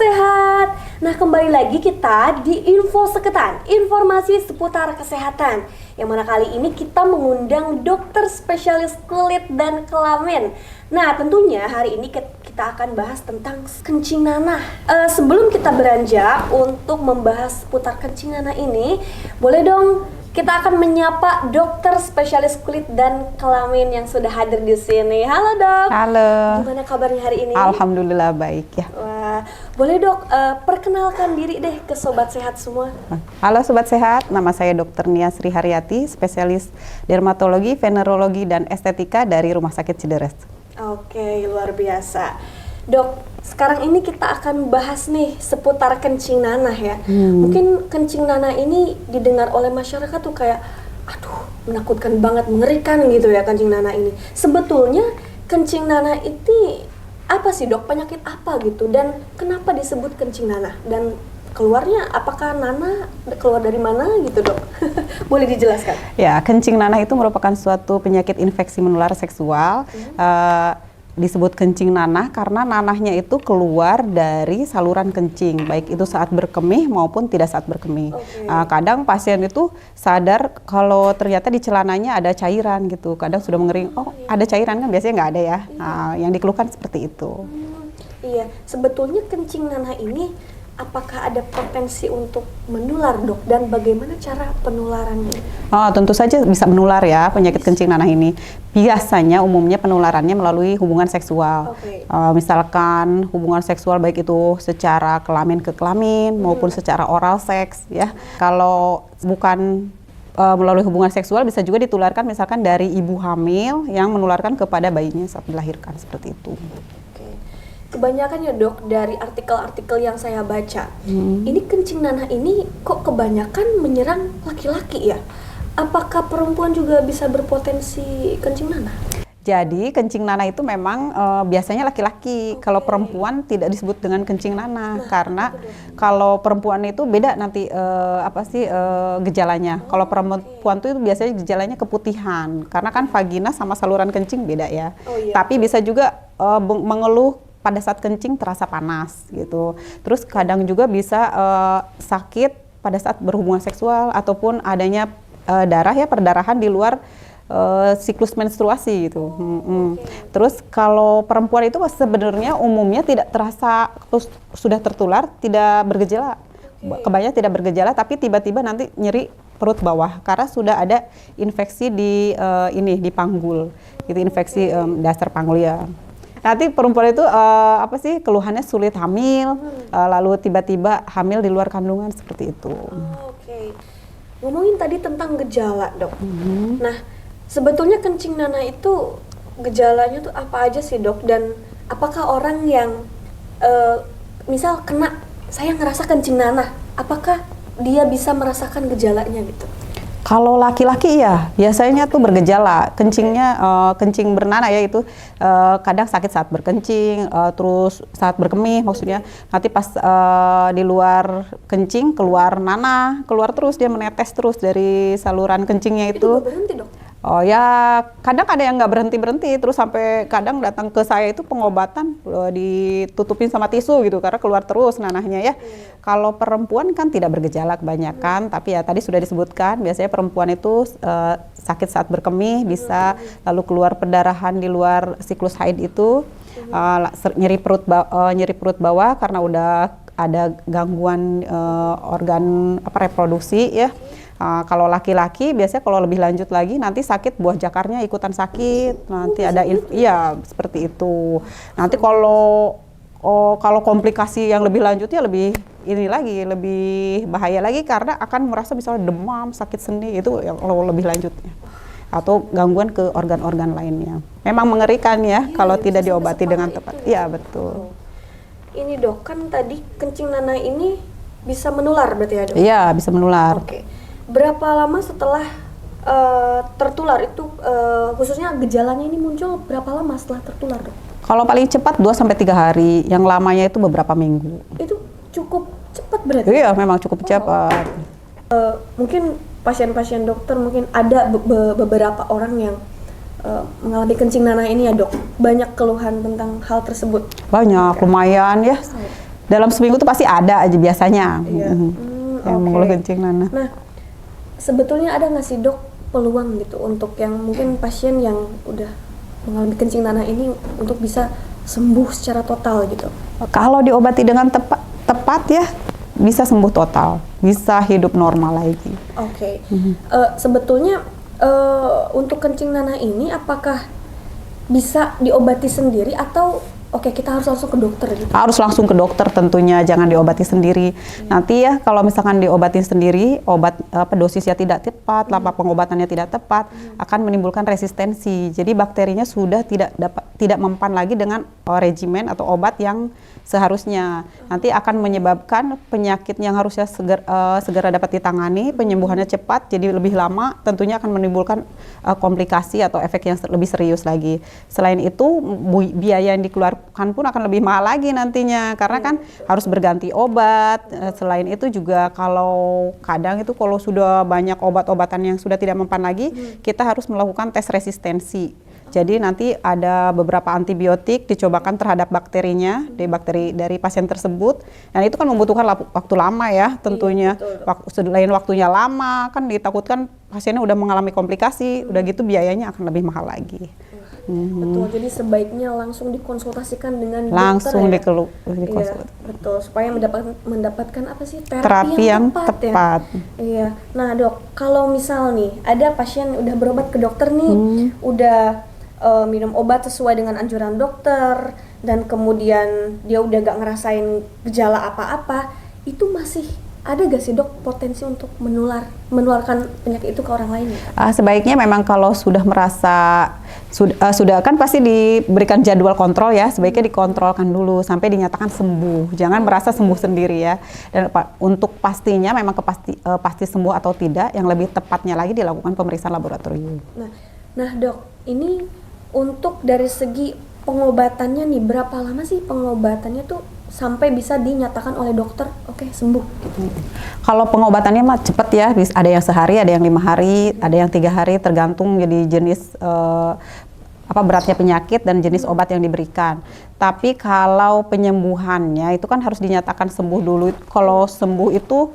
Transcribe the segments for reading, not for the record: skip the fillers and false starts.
Sehat. Nah, kembali lagi kita di Info Seketan, informasi seputar kesehatan. Yang mana kali ini kita mengundang dokter spesialis kulit dan kelamin. Nah, tentunya hari ini kita akan bahas tentang kencing nanah. Sebelum kita beranjak untuk membahas seputar kencing nanah ini, boleh dong kita akan menyapa dokter spesialis kulit dan kelamin yang sudah hadir di sini. Halo dok. Halo. Gimana kabarnya hari ini? Alhamdulillah baik ya. Wah, boleh dok perkenalkan diri deh ke Sobat Sehat semua. Halo Sobat Sehat, nama saya Dr. Nia Sri Haryati, spesialis dermatologi, venerologi, dan estetika dari Rumah Sakit Cideres. Oke, luar biasa. Dok, sekarang ini kita akan bahas nih seputar kencing nanah ya. Mungkin kencing nanah ini didengar oleh masyarakat tuh kayak, aduh, menakutkan banget, mengerikan gitu ya kencing nanah ini. Sebetulnya kencing nanah itu apa sih dok? Penyakit apa gitu? Dan kenapa disebut kencing nanah? Dan keluarnya apakah nanah keluar dari mana gitu dok? Boleh dijelaskan? Ya, kencing nanah itu merupakan suatu penyakit infeksi menular seksual. Disebut kencing nanah karena nanahnya itu keluar dari saluran kencing, baik itu saat berkemih maupun tidak saat berkemih. Kadang pasien itu sadar kalau ternyata di celananya ada cairan gitu, kadang sudah mengering, oh ada cairan kan biasanya nggak ada ya. Yang dikeluhkan seperti itu. Iya, sebetulnya kencing nanah ini apakah ada potensi untuk menular dok, dan bagaimana cara penularannya? Tentu saja bisa menular ya penyakit kencing nanah ini. Biasanya umumnya penularannya melalui hubungan seksual. Misalkan hubungan seksual baik itu secara kelamin ke kelamin maupun secara oral seks ya. Kalau bukan melalui hubungan seksual bisa juga ditularkan misalkan dari ibu hamil yang menularkan kepada bayinya saat dilahirkan, seperti itu. Kebanyakan ya dok, dari artikel-artikel yang saya baca, ini kencing nanah ini kok kebanyakan menyerang laki-laki ya? Apakah perempuan juga bisa berpotensi kencing nanah? Jadi kencing nanah itu memang biasanya laki-laki. Kalau perempuan tidak disebut dengan kencing nanah, karena kalau perempuan itu beda nanti gejalanya. Kalau perempuan itu biasanya gejalanya keputihan, karena kan vagina sama saluran kencing beda ya. Tapi bisa juga mengeluh pada saat kencing terasa panas gitu. Terus kadang juga bisa sakit pada saat berhubungan seksual ataupun adanya darah ya, perdarahan di luar siklus menstruasi gitu. Terus kalau perempuan itu sebenarnya umumnya tidak terasa sudah tertular, tidak bergejala. Kebanyakan tidak bergejala, tapi tiba-tiba nanti nyeri perut bawah karena sudah ada infeksi di di panggul. Itu infeksi dasar panggul ya. Nanti perempuan itu keluhannya sulit hamil, lalu tiba-tiba hamil di luar kandungan, seperti itu. Ngomongin tadi tentang gejala dok. Nah, sebetulnya kencing nanah itu gejalanya tuh apa aja sih dok? Dan apakah orang yang misal kena, saya ngerasa kencing nanah, apakah dia bisa merasakan gejalanya gitu? Kalau laki-laki ya biasanya tuh bergejala kencingnya, kencing bernanah ya itu kadang sakit saat berkencing, terus saat berkemih maksudnya nanti pas di luar kencing keluar nanah, keluar terus, dia menetes terus dari saluran kencingnya itu. Itu berhenti dok? Oh ya, kadang ada yang nggak berhenti terus sampai kadang datang ke saya itu pengobatan ditutupin sama tisu gitu karena keluar terus nanahnya ya. Kalau perempuan kan tidak bergejala kebanyakan, tapi ya tadi sudah disebutkan biasanya perempuan itu sakit saat berkemih bisa, lalu keluar perdarahan di luar siklus haid itu, nyeri perut bawah karena udah ada gangguan organ reproduksi ya. Kalau laki-laki biasanya kalau lebih lanjut lagi nanti sakit buah jakarnya ikutan sakit, nanti ada iya seperti itu. Nanti kalau komplikasi yang lebih lanjutnya lebih lebih bahaya lagi karena akan merasa misalnya demam, sakit sendi, itu yang lebih lanjutnya. Atau gangguan ke organ-organ lainnya. Memang mengerikan ya kalau tidak diobati dengan tepat. Iya betul. Ini dok, kan tadi kencing nanah ini bisa menular berarti ya dok? Iya bisa menular. Berapa lama setelah tertular itu, khususnya gejalanya ini muncul berapa lama setelah tertular dok? Kalau paling cepat 2-3 hari, yang lamanya itu beberapa minggu. Itu cukup cepat berarti? Iya memang cukup cepat. Mungkin pasien-pasien dokter mungkin ada beberapa orang yang mengalami kencing nanah ini ya dok, banyak keluhan tentang hal tersebut? Banyak, lumayan ya. dalam seminggu tuh pasti ada aja biasanya Iya. yang Oke. mengeluh kencing nanah. Nah, sebetulnya ada nggak sih dok peluang gitu untuk yang mungkin pasien yang udah mengalami kencing nanah ini untuk bisa sembuh secara total gitu? Kalau diobati dengan tepat ya bisa sembuh total, bisa hidup normal lagi. Oke. Sebetulnya untuk kencing nanah ini apakah bisa diobati sendiri atau oke kita harus langsung ke dokter gitu? Harus langsung ke dokter tentunya, jangan diobati sendiri. Nanti ya kalau misalkan diobatin sendiri, obat dosisnya tidak tepat, lama pengobatannya tidak tepat, akan menimbulkan resistensi. Jadi bakterinya sudah tidak mempan lagi dengan regimen atau obat yang seharusnya. Nanti akan menyebabkan penyakit yang harusnya segera dapat ditangani, penyembuhannya cepat, jadi lebih lama, tentunya akan menimbulkan komplikasi atau efek yang lebih serius lagi. Selain itu, biaya yang dikeluarkan pun akan lebih mahal lagi nantinya, karena kan harus berganti obat. Selain itu juga kalau kadang itu kalau sudah banyak obat-obatan yang sudah tidak mempan lagi, kita harus melakukan tes resistensi. Jadi nanti ada beberapa antibiotik dicobakan terhadap bakterinya, dari pasien tersebut. Dan itu kan membutuhkan waktu lama ya tentunya. Selain waktunya lama, kan ditakutkan pasiennya udah mengalami komplikasi, udah gitu biayanya akan lebih mahal lagi. Betul, jadi sebaiknya langsung dikonsultasikan dengan Langsung dokter ya? dikonsultasi. Iya, betul, supaya mendapatkan apa sih Terapi yang tepat. Ya? Iya. Nah dok, kalau misal nih ada pasien udah berobat ke dokter nih, udah minum obat sesuai dengan anjuran dokter, dan kemudian dia udah gak ngerasain gejala apa-apa, itu masih ada gak sih dok potensi untuk menularkan penyakit itu ke orang lain? Sebaiknya memang kalau sudah merasa sudah kan pasti diberikan jadwal kontrol ya, sebaiknya dikontrolkan dulu sampai dinyatakan sembuh. Jangan merasa sembuh sendiri ya. Dan untuk pastinya memang pasti sembuh atau tidak, yang lebih tepatnya lagi dilakukan pemeriksaan laboratorium. Nah dok, ini untuk dari segi pengobatannya nih, berapa lama sih pengobatannya tuh sampai bisa dinyatakan oleh dokter oke sembuh gitu? Kalau pengobatannya mah cepat ya, ada yang sehari, ada yang 5 hari, ada yang 3 hari, tergantung jadi jenis beratnya penyakit dan jenis obat yang diberikan. Tapi kalau penyembuhannya itu kan harus dinyatakan sembuh dulu. Kalau sembuh itu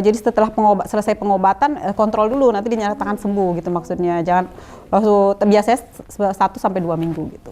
jadi setelah selesai pengobatan kontrol dulu, nanti dinyatakan sembuh gitu maksudnya. Jangan langsung, biasanya 1-2 minggu gitu.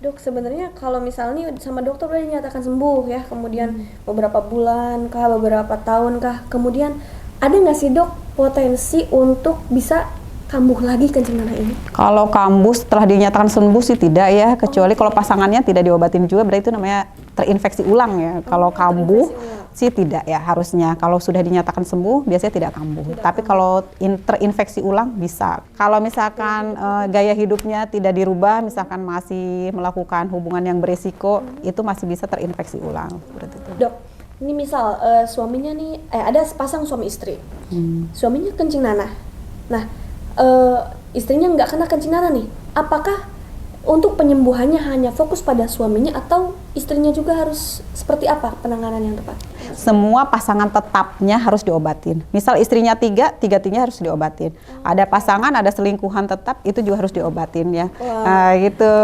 Dok, sebenarnya kalau misalnya sama dokter udah dinyatakan sembuh ya, kemudian beberapa bulan kah, beberapa tahun kah, kemudian ada nggak sih dok potensi untuk bisa kambuh lagi kencing nanah ini? Kalau kambuh setelah dinyatakan sembuh sih tidak ya, kecuali kalau pasangannya tidak diobatin juga, berarti itu namanya terinfeksi ulang ya. Kalau kambuh sih tidak ya harusnya. Kalau sudah dinyatakan sembuh biasanya tidak kambuh. Tapi kalau terinfeksi ulang bisa. Kalau misalkan gaya hidupnya tidak dirubah, misalkan masih melakukan hubungan yang beresiko, itu masih bisa terinfeksi ulang. Seperti itu. Dok, ini misal suaminya nih, ada sepasang suami istri. Suaminya kencing nanah. Nah, istrinya nggak kena kencing nanah nih. Apakah untuk penyembuhannya hanya fokus pada suaminya atau istrinya juga harus seperti apa penanganan yang tepat? Semua pasangan tetapnya harus diobatin. Misal istrinya 3-3 harus diobatin. Ada pasangan, ada selingkuhan tetap, itu juga harus diobatin ya. Nah, gitu.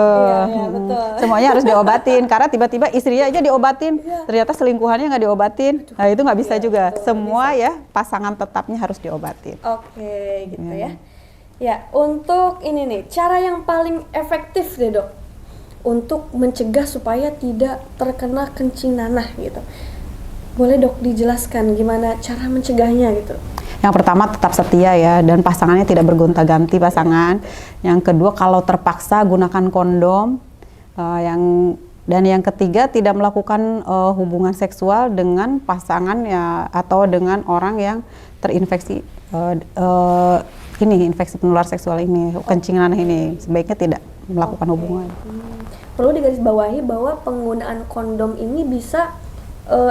Iya, betul. Semuanya harus diobatin, karena tiba-tiba istrinya aja diobatin, ternyata selingkuhannya nggak diobatin. Nah, itu nggak bisa juga. Semua ya pasangan tetapnya harus diobatin. Oke, gitu ya. Ya, untuk ini nih, cara yang paling efektif deh dok untuk mencegah supaya tidak terkena kencing nanah gitu. Boleh dok dijelaskan gimana cara mencegahnya gitu? Yang pertama tetap setia ya, dan pasangannya tidak bergonta-ganti pasangan. Yang kedua kalau terpaksa gunakan kondom. Dan yang ketiga tidak melakukan hubungan seksual dengan pasangan ya, atau dengan orang yang terinfeksi infeksi penular seksual ini, kencing nanah ini, sebaiknya tidak melakukan hubungan. Perlu digarisbawahi bahwa penggunaan kondom ini bisa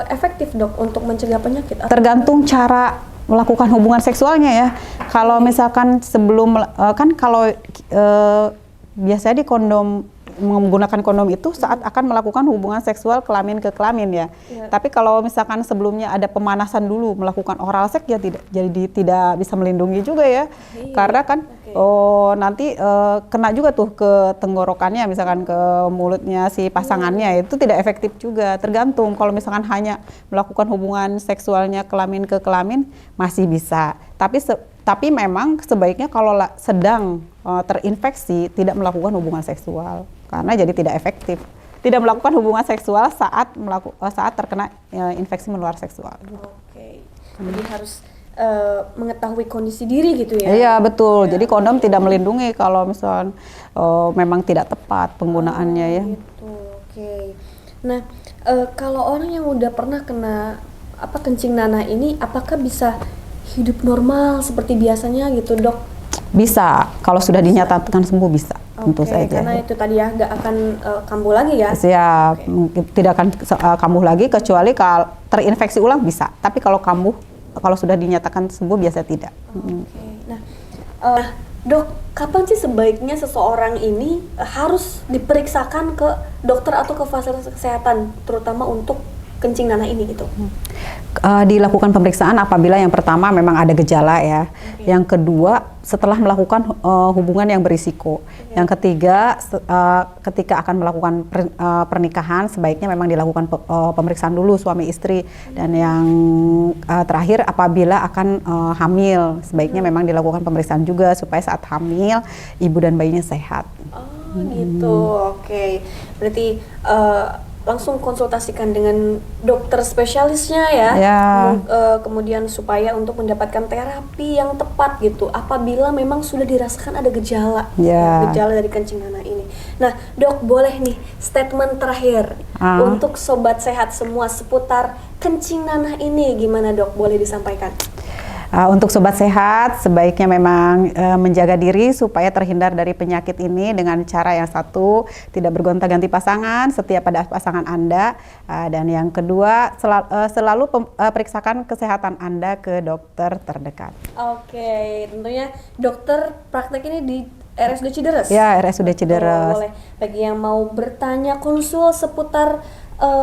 efektif dok untuk mencegah penyakit? Tergantung cara melakukan hubungan seksualnya ya. Kalau misalkan sebelum, kan kalau biasanya di kondom menggunakan kondom itu saat akan melakukan hubungan seksual kelamin ke kelamin ya. Tapi kalau misalkan sebelumnya ada pemanasan dulu melakukan oral seks ya tidak bisa melindungi juga ya. Karena kan nanti kena juga tuh ke tenggorokannya, misalkan ke mulutnya si pasangannya, itu tidak efektif juga. Tergantung, kalau misalkan hanya melakukan hubungan seksualnya kelamin ke kelamin masih bisa. Tapi memang sebaiknya kalau sedang terinfeksi tidak melakukan hubungan seksual karena jadi tidak efektif. Tidak melakukan hubungan seksual saat terkena infeksi menular seksual. Oke. Jadi harus mengetahui kondisi diri gitu ya? Iya betul. Jadi kondom tidak melindungi kalau misalnya memang tidak tepat penggunaannya ya. Gitu. Oke. Nah, kalau orang yang udah pernah kena kencing nanah ini, apakah bisa hidup normal seperti biasanya gitu, Dok? Bisa, kalau sudah dinyatakan sembuh bisa, tentu saja. Karena itu tadi ya, nggak akan kambuh lagi ya? Siap, tidak akan kambuh lagi kecuali kalau terinfeksi ulang bisa. Tapi kalau kambuh, kalau sudah dinyatakan sembuh biasa tidak. Nah, Dok, kapan sih sebaiknya seseorang ini harus diperiksakan ke dokter atau ke fasilitas kesehatan, terutama untuk kencing nanah ini gitu? Dilakukan pemeriksaan apabila yang pertama memang ada gejala ya. Yang kedua setelah melakukan hubungan yang berisiko. Yang ketiga ketika akan melakukan pernikahan sebaiknya memang dilakukan pemeriksaan dulu suami istri. Dan yang terakhir apabila akan hamil sebaiknya memang dilakukan pemeriksaan juga supaya saat hamil ibu dan bayinya sehat. Oh gitu, oke. Berarti langsung konsultasikan dengan dokter spesialisnya ya, kemudian supaya untuk mendapatkan terapi yang tepat gitu apabila memang sudah dirasakan ada gejala dari kencing nanah ini. Nah, Dok, boleh nih statement terakhir untuk sobat sehat semua seputar kencing nanah ini, gimana Dok, boleh disampaikan? Untuk sobat sehat sebaiknya memang menjaga diri supaya terhindar dari penyakit ini dengan cara yang satu, tidak bergonta-ganti pasangan, setia pada pasangan Anda, dan yang kedua selalu periksakan kesehatan Anda ke dokter terdekat. Oke, tentunya dokter praktek ini di RSUD Cideres? Ya, RSUD Cideres. Boleh. Bagi yang mau bertanya konsul seputar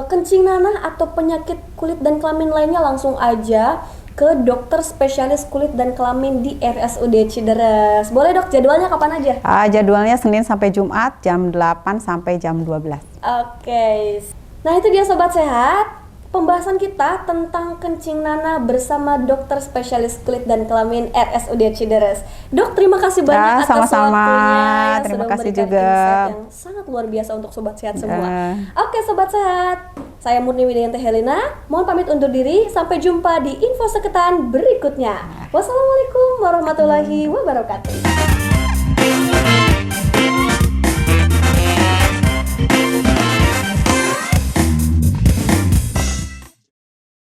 kencing nanah atau penyakit kulit dan kelamin lainnya, langsung aja ke dokter spesialis kulit dan kelamin di RSUD Cideres. Boleh Dok, jadwalnya kapan aja? Jadwalnya Senin sampai Jumat jam 8 sampai jam 12. Oke. Nah itu dia Sobat Sehat, pembahasan kita tentang kencing nanah bersama dokter spesialis kulit dan kelamin RSUD Cideres. Dok, terima kasih banyak atas sama-sama. Waktunya. Terima kasih memberikan juga. insight yang sangat luar biasa untuk Sobat Sehat semua. Oke Sobat Sehat, saya Murni Widianti Helena, mohon pamit undur diri. Sampai jumpa di info seketan berikutnya. Wassalamualaikum warahmatullahi wabarakatuh.